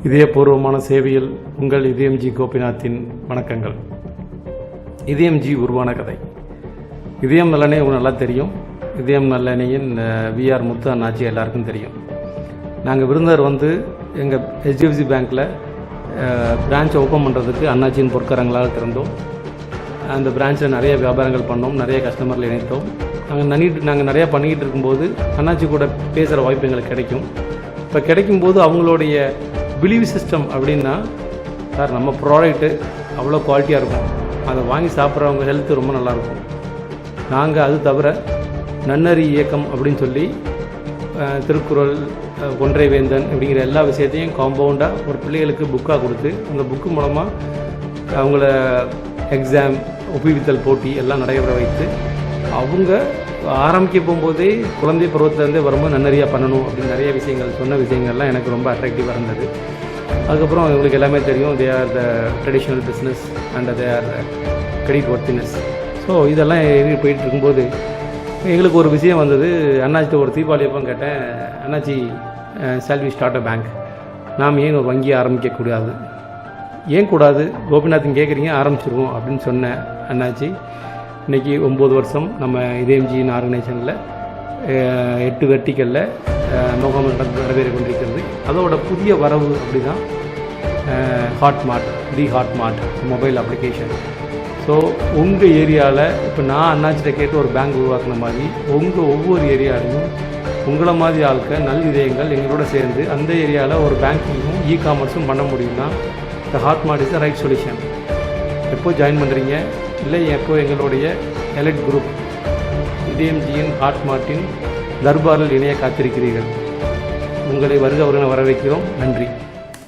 இதயபூர்வமான சேவையில் உங்கள் இதயம்ஜி கோபிநாத்தின் வணக்கங்கள். இதயம்ஜி உருவான கதை. இதயம் நல்லெண்ணெய் உங்களுக்கு நல்லா தெரியும். இதயம் நல்லெண்ணெயின் விஆர் முத்து அண்ணாச்சி எல்லாருக்கும் தெரியும். நாங்கள் விருந்தர் எங்கள் HDFC பேங்க்கில் பிரான்ச்சை ஓப்பன் பண்ணுறதுக்கு அண்ணாச்சியின் பொற்கரங்களால் திறந்தோம். அந்த பிரான்ச்சில் நிறைய வியாபாரங்கள் பண்ணோம், நிறைய கஸ்டமர்கள் இணைத்தோம். நாங்கள் நிறையா பண்ணிக்கிட்டு இருக்கும்போது அண்ணாச்சி கூட பேசுகிற வாய்ப்பு எங்களுக்கு கிடைக்கும். இப்போ கிடைக்கும்போது அவங்களுடைய பிலீவ் சிஸ்டம் அப்படின்னா, சார் நம்ம ப்ராடக்ட்டு அவ்வளோ குவாலிட்டியாக இருக்கும், அதை வாங்கி சாப்பிட்றவங்க ஹெல்த்து ரொம்ப நல்லாயிருக்கும். நாங்கள் அது தவிர நன்னறி இயக்கம் அப்படின்னு சொல்லி திருக்குறள், ஒன்றை வேந்தன் அப்படிங்கிற எல்லா விஷயத்தையும் காம்பவுண்டாக ஒரு பிள்ளைகளுக்கு புக்காக கொடுத்து, அந்த புக்கு மூலமாக அவங்கள எக்ஸாம், ஒப்புவித்தல் போட்டி எல்லாம் நடைபெற வைத்து, அவங்க ஆரம்பிக்க போகும்போதே குழந்தை பருவத்திலேருந்தே வரும்போது நன்னறியாக பண்ணணும் அப்படின்னு நிறைய சொன்ன விஷயங்கள்லாம் எனக்கு ரொம்ப அட்ராக்டிவாக இருந்தது. அதுக்கப்புறம் இவங்களுக்கு எல்லாமே தெரியும், they are the traditional business and they or credit worthiness. So இதெல்லாம் போயிட்டு இருக்கும்போது எங்களுக்கு ஒரு விஷயம் வந்தது. அண்ணாச்சிட்ட ஒரு தீபாவளி அப்போ கேட்டேன், அண்ணாச்சி shall we start a bank, நாம் ஏன் ஒரு வங்கியை ஆரம்பிக்கக்கூடாது? ஏன் கூடாது கோபிநாத்தின் கேட்குறீங்க, ஆரம்பிச்சிருவோம் அப்படின்னு சொன்னேன். அண்ணாச்சி இன்றைக்கி 9 வருஷம் நம்ம இதயம்ஜியின் ஆர்கனைசேஷனில் 8 வெர்டிக்கலில் முகாம் நடைபெற கொண்டிருக்கிறது. அதோட புதிய வரவு அப்படி தான் ஹாட் மார்ட் மொபைல் அப்ளிகேஷன். ஸோ உங்கள் ஏரியாவில் இப்போ நான் அண்ணாச்சிட்ட கேட்டு ஒரு பேங்க் உருவாக்குன மாதிரி உங்கள் ஒவ்வொரு ஏரியாலையும் உங்களை மாதிரி ஆட்கள் நல் இதயங்கள் எங்களோட சேர்ந்து அந்த ஏரியாவில் ஒரு பேங்கிங்கும் காமர்ஸும் பண்ண முடியும்னா இந்த hot mart is the right solution. எப்போ ஜாயின் பண்ணுறீங்க? இல்லை எப்போ எங்களுடைய எலைட் குரூப் இதயம்ஜியின் ஹாட் மார்ட்டின் தர்பாரில் இணைய காத்திருக்கிறீர்கள். உங்களை வருக வரவேற்கிறோம். நன்றி.